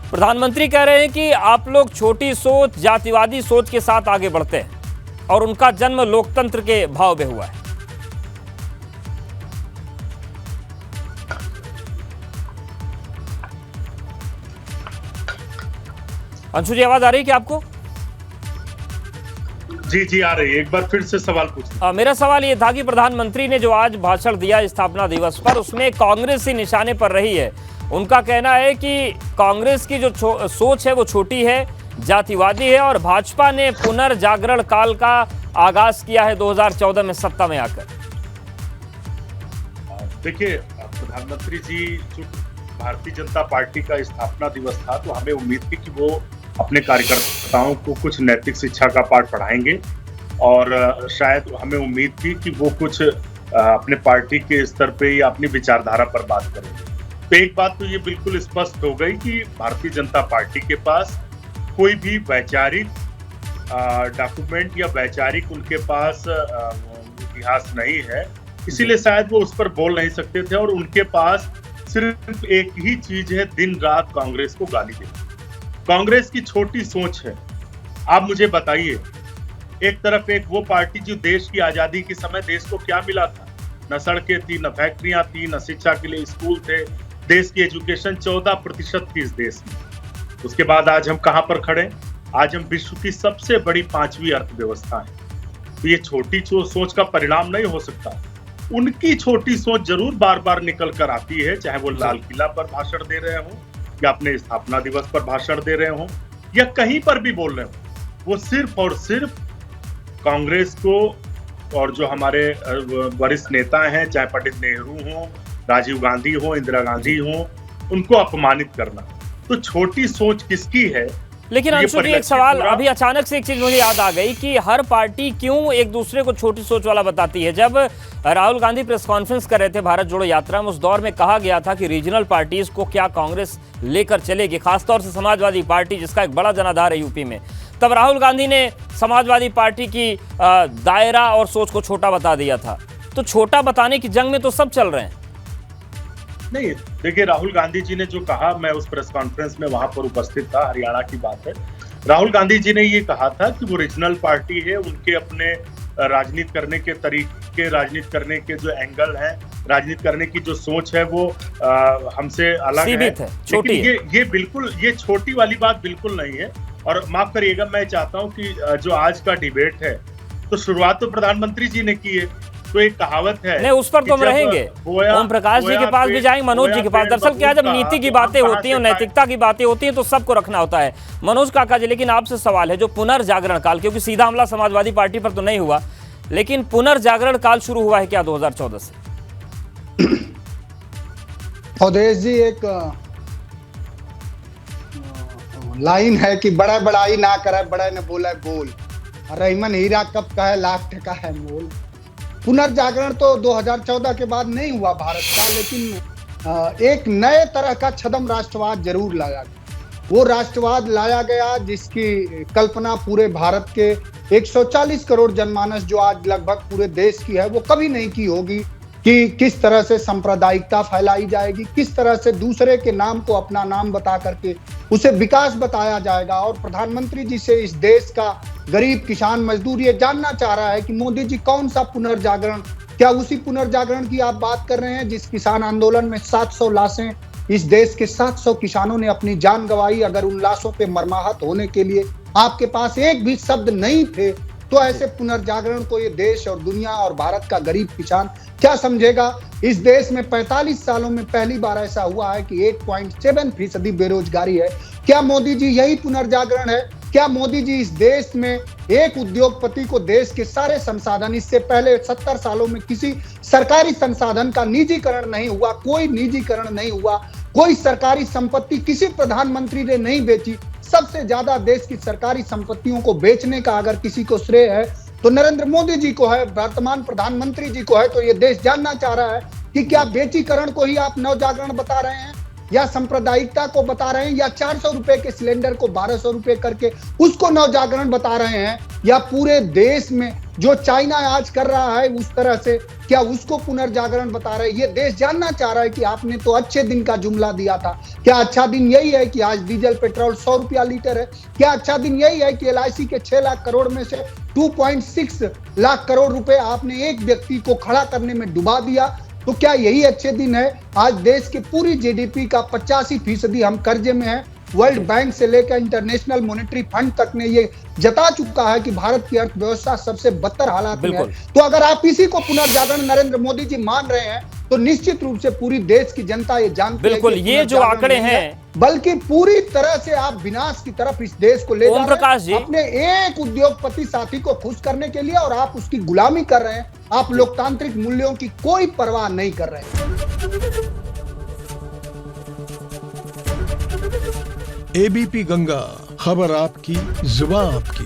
प्रधानमंत्री कह रहे हैं कि आप लोग छोटी सोच, जातिवादी सोच के साथ आगे बढ़ते हैं और उनका जन्म लोकतंत्र के भाव में हुआ है। अंशु जी, आवाज आ रही है क्या आपको? जी जी आ रही है। एक बार फिर से सवाल पूछिए। मेरा सवाल ये था कि प्रधानमंत्री ने जो आज भाषण दिया स्थापना दिवस पर, उसमें कांग्रेस ही निशाने पर रही है। उनका कहना है कि कांग्रेस की जो सोच है वो छोटी है, जातिवादी है और भाजपा ने पुनर्जागरण काल का आगाज किया है 2014 में सत्ता में आकर। देखिए, प्रधानमंत्री जी, जो भारतीय जनता पार्टी का स्थापना दिवस था, तो हमें उम्मीद थी कि वो अपने कार्यकर्ताओं को कुछ नैतिक शिक्षा का पाठ पढ़ाएंगे और शायद हमें उम्मीद थी कि वो कुछ अपने पार्टी के स्तर पे या अपनी विचारधारा पर बात करेंगे। तो एक बात तो ये बिल्कुल स्पष्ट हो गई कि भारतीय जनता पार्टी के पास कोई भी वैचारिक डॉक्यूमेंट या वैचारिक उनके पास इतिहास नहीं है, इसीलिए शायद वो उस पर बोल नहीं सकते थे। और उनके पास सिर्फ एक ही चीज है, दिन रात कांग्रेस को गाली देना। कांग्रेस की छोटी सोच है। आप मुझे बताइए, एक तरफ एक वो पार्टी जो देश की आजादी के समय देश को क्या मिला था? न सड़कें थी, न फैक्ट्रियां थी, न शिक्षा के लिए स्कूल थे। देश की एजुकेशन 14% थी इस देश में। उसके बाद आज हम कहां पर खड़े? आज हम विश्व की सबसे बड़ी 5वीं अर्थव्यवस्था है। तो ये छोटी सोच का परिणाम नहीं हो सकता। उनकी छोटी सोच जरूर बार बार निकल कर आती है, चाहे वो लाल किला पर भाषण दे रहे हो या अपने स्थापना दिवस पर भाषण दे रहे हो या कहीं पर भी बोल रहे हो। वो सिर्फ और सिर्फ कांग्रेस को और जो हमारे वरिष्ठ नेता हैं, चाहे पंडित नेहरू हो, राजीव गांधी हो, इंदिरा गांधी हो, उनको अपमानित करना। तो छोटी सोच किसकी है? लेकिन अंशु जी, एक सवाल अभी अचानक से एक चीज मुझे याद आ गई कि हर पार्टी क्यों एक दूसरे को छोटी सोच वाला बताती है। जब राहुल गांधी प्रेस कॉन्फ्रेंस कर रहे थे भारत जोड़ो यात्रा में, उस दौर में कहा गया था कि रीजनल पार्टीज को क्या कांग्रेस लेकर चलेगी, खासतौर से समाजवादी पार्टी जिसका एक बड़ा जनाधार है यूपी में। तब राहुल गांधी ने समाजवादी पार्टी की दायरा और सोच को छोटा बता दिया था। तो छोटा बताने की जंग में तो सब चल रहे हैं। नहीं, देखिए, राहुल गांधी जी ने जो कहा, मैं उस प्रेस कॉन्फ्रेंस में वहां पर उपस्थित था, हरियाणा की बात है। राहुल गांधी जी ने ये कहा था कि वो रीजनल पार्टी है, उनके अपने राजनीति करने के तरीके, राजनीति करने के जो एंगल है, राजनीति करने की जो सोच है, वो हमसे अलग है। छोटी है। ये बिल्कुल, ये छोटी वाली बात बिल्कुल नहीं है। और माफ करिएगा, मैं चाहता हूँ कि जो आज का डिबेट है, तो शुरुआत तो प्रधानमंत्री जी ने की है। तो एक कहावत है, नहीं, उस पर तो हम रहेंगे। ओम प्रकाश जी के पास भी जाएंगे, मनोज जी के पास। दरअसल क्या, जब नीति की बातें होती हैं और नैतिकता की बातें होती हैं तो सबको रखना होता है। मनोज काका जी, लेकिन आपसे सवाल है, जो पुनर्जागरण काल, क्योंकि सीधा हमला समाजवादी पार्टी पर तो नहीं हुआ, लेकिन पुनर्जागरण काल शुरू हुआ है क्या 2014 से? अवधेश जी, एक लाइन है कि बड़ा बड़ाई ना करे, बड़ा ने बोला बोल, रहीमन हीरा कब का है, लाख टका है मोल। पुनर्जागरण तो 2014 के बाद नहीं हुआ भारत का, लेकिन एक नए तरह का छद्म राष्ट्रवाद जरूर लाया गया। वो राष्ट्रवाद लाया गया जिसकी कल्पना पूरे भारत के 140 करोड़ जनमानस जो आज लगभग पूरे देश की है, वो कभी नहीं की होगी कि किस तरह से सांप्रदायिकता फैलाई जाएगी, किस तरह से दूसरे के नाम को अपना नाम बता करके उसे विकास बताया जाएगा। और प्रधानमंत्री जी से इस देश का गरीब किसान मजदूर ये जानना चाह रहा है कि मोदी जी कौन सा पुनर्जागरण, क्या उसी पुनर्जागरण की आप बात कर रहे हैं जिस किसान आंदोलन में 700 लाशें, इस देश के 700 किसानों ने अपनी जान गंवाई। अगर उन लाशों पे मरमाहत होने के लिए आपके पास एक भी शब्द नहीं थे, तो ऐसे पुनर्जागरण को ये देश और दुनिया और भारत का गरीब किसान क्या समझेगा? इस देश में 45 सालों में पहली बार ऐसा हुआ है कि 8.7% बेरोजगारी है। क्या मोदी जी यही पुनर्जागरण है? क्या मोदी जी इस देश में एक उद्योगपति को देश के सारे संसाधन, इससे पहले 70 सालों में किसी सरकारी संसाधन का निजीकरण नहीं हुआ, कोई निजीकरण नहीं हुआ, कोई सरकारी संपत्ति किसी प्रधानमंत्री ने नहीं बेची। सबसे ज्यादा देश की सरकारी संपत्तियों को बेचने का अगर किसी को श्रेय है तो नरेंद्र मोदी जी को है, वर्तमान प्रधानमंत्री जी को है। तो ये देश जानना चाह रहा है कि क्या बेचीकरण को ही आप नवजागरण बता रहे हैं, या सांप्रदायिकता को बता रहे हैं, या 400 रुपए के सिलेंडर को 1200 रुपए करके उसको नवजागरण बता रहे हैं, या पूरे देश में जो चाइना आज कर रहा है उस तरह से, क्या उसको पुनर्जागरण बता रहे हैं? ये देश जानना चाह रहा है कि आपने तो अच्छे दिन का जुमला दिया था। क्या अच्छा दिन यही है कि आज डीजल पेट्रोल 100 रुपया लीटर है? क्या अच्छा दिन यही है कि LIC के 6 लाख करोड़ में से 2.6 लाख करोड़ रुपए आपने एक व्यक्ति को खड़ा करने में डुबा दिया? तो क्या यही अच्छे दिन है? आज देश के पूरी GDP का 85% हम कर्जे में है। वर्ल्ड बैंक से लेकर इंटरनेशनल मॉनेटरी फंड तक ने ये जता चुका है कि भारत की अर्थव्यवस्था सबसे बदतर हालात में है। तो अगर आप इसी को पुनर्जागरण नरेंद्र मोदी जी मान रहे हैं तो निश्चित रूप से पूरी देश की जनता ये जानती है बिल्कुल, ये जो आंकड़े हैं बल्कि पूरी तरह से आप विनाश की तरफ इस देश को ले जा रहे हैं अपने एक उद्योगपति साथी को खुश करने के लिए, और आप उसकी गुलामी कर रहे हैं। आप लोकतांत्रिक मूल्यों की कोई परवाह नहीं कर रहे हैं। ABP गंगा, खबर आपकी, जुबान आपकी।